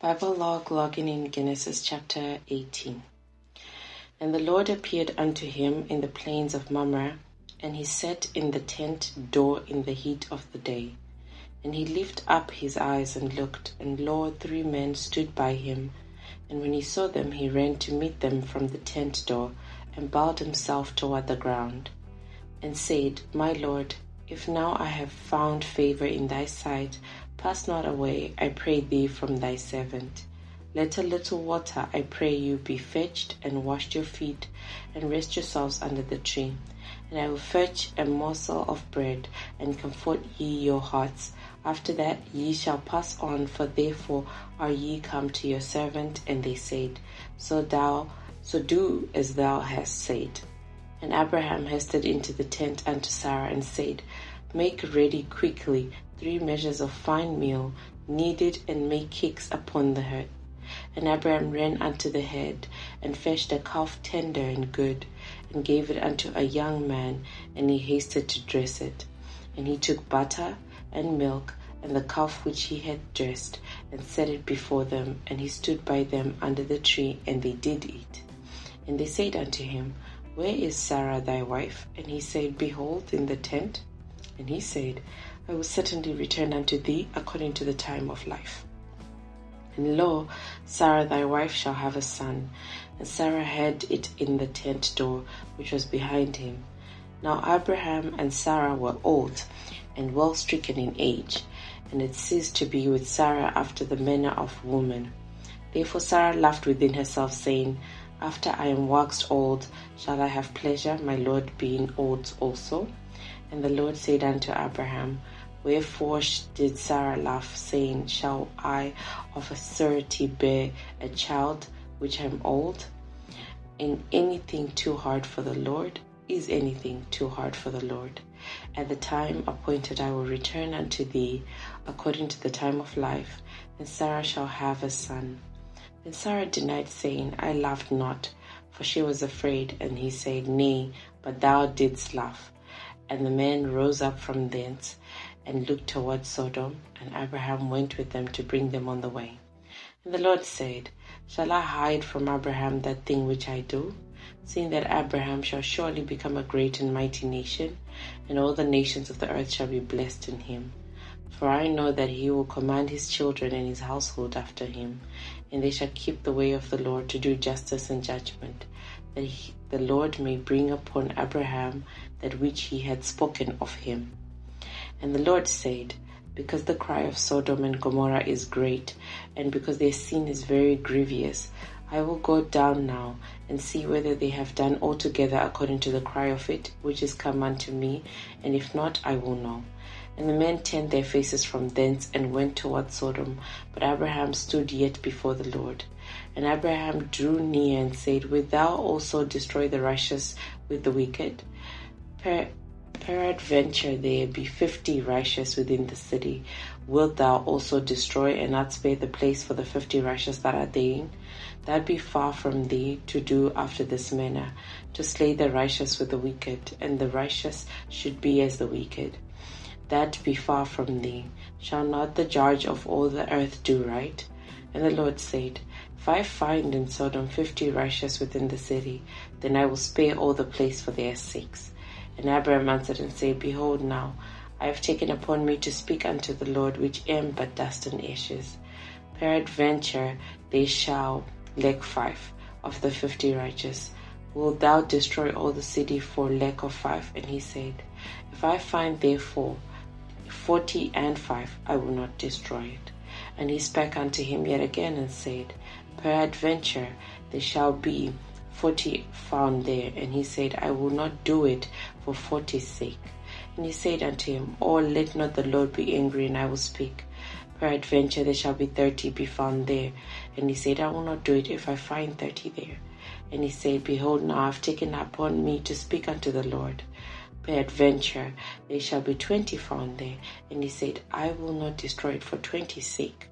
Bible logging in Genesis chapter 18. And the Lord appeared unto him in the plains of Mamre, and he sat in the tent door in the heat of the day. And he lifted up his eyes and looked, and lo, 3 men stood by him. And when he saw them, he ran to meet them from the tent door, and bowed himself toward the ground, and said, My Lord, if now I have found favor in thy sight, pass not away, I pray thee, from thy servant. Let a little water, I pray you, be fetched, and wash your feet, and rest yourselves under the tree. And I will fetch a morsel of bread, and comfort ye your hearts. After that ye shall pass on, for therefore are ye come to your servant. And they said, So do as thou hast said. And Abraham hasted into the tent unto Sarah, and said, Make ready quickly 3 measures of fine meal, knead it, and make cakes upon the hearth. And Abraham ran unto the head, and fetched a calf tender and good, and gave it unto a young man, and he hasted to dress it. And he took butter and milk, and the calf which he had dressed, and set it before them, and he stood by them under the tree, and they did eat. And they said unto him, Where is Sarah thy wife? And he said, Behold, in the tent. And he said, I will certainly return unto thee according to the time of life. And lo, Sarah thy wife shall have a son. And Sarah had it in the tent door, which was behind him. Now Abraham and Sarah were old, and well stricken in age, and it ceased to be with Sarah after the manner of woman. Therefore Sarah laughed within herself, saying, After I am waxed old, shall I have pleasure, my Lord being old also? And the Lord said unto Abraham, Wherefore did Sarah laugh, saying, Shall I of a surety bear a child which am old? In anything too hard for the Lord? Is anything too hard for the Lord? At the time appointed I will return unto thee according to the time of life, and Sarah shall have a son. Then Sarah denied, saying, I laughed not, for she was afraid. And he said, Nay, but thou didst laugh. And the men rose up from thence, and looked toward Sodom, and Abraham went with them to bring them on the way. And the Lord said, Shall I hide from Abraham that thing which I do? Seeing that Abraham shall surely become a great and mighty nation, and all the nations of the earth shall be blessed in him. For I know that he will command his children and his household after him, and they shall keep the way of the Lord to do justice and judgment, that the Lord may bring upon Abraham that which he had spoken of him. And the Lord said, Because the cry of Sodom and Gomorrah is great, and because their sin is very grievous, I will go down now, and see whether they have done altogether according to the cry of it, which is come unto me, and if not, I will know. And the men turned their faces from thence, and went toward Sodom. But Abraham stood yet before the Lord. And Abraham drew near, and said, Wilt thou also destroy the righteous with the wicked? Peradventure there be 50 righteous within the city. Wilt thou also destroy, and not spare the place for the 50 righteous that are therein? That be far from thee to do after this manner, to slay the righteous with the wicked, and the righteous should be as the wicked. That be far from thee. Shall not the judge of all the earth do right? And the Lord said, If I find in Sodom 50 righteous within the city, then I will spare all the place for their sakes. And Abraham answered and said, Behold now, I have taken upon me to speak unto the Lord, which am but dust and ashes. Peradventure they shall lack 5 of the 50 righteous. Wilt thou destroy all the city for lack of 5? And he said, If I find therefore 40 and 5, I will not destroy it. And he spake unto him yet again, and said, Peradventure there shall be 40 found there. And he said, I will not do it for 40's sake. And he said unto him, Oh, let not the Lord be angry, and I will speak. Peradventure there shall be 30 be found there. And he said, I will not do it if I find 30 there. And he said, Behold, now I have taken upon me to speak unto the Lord. Peradventure there shall be 20 found there. And he said, I will not destroy it for 20's sake.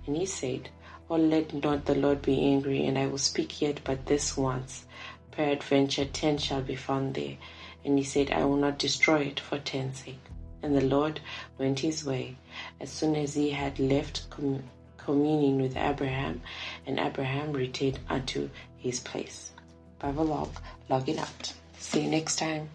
And he said, Oh, let not the Lord be angry, and I will speak yet but this once. Peradventure 10 shall be found there. And he said, I will not destroy it for 10's sake. And the Lord went his way. As soon as he had left communing with Abraham, and Abraham returned unto his place. Bible log, logging out. See you next time.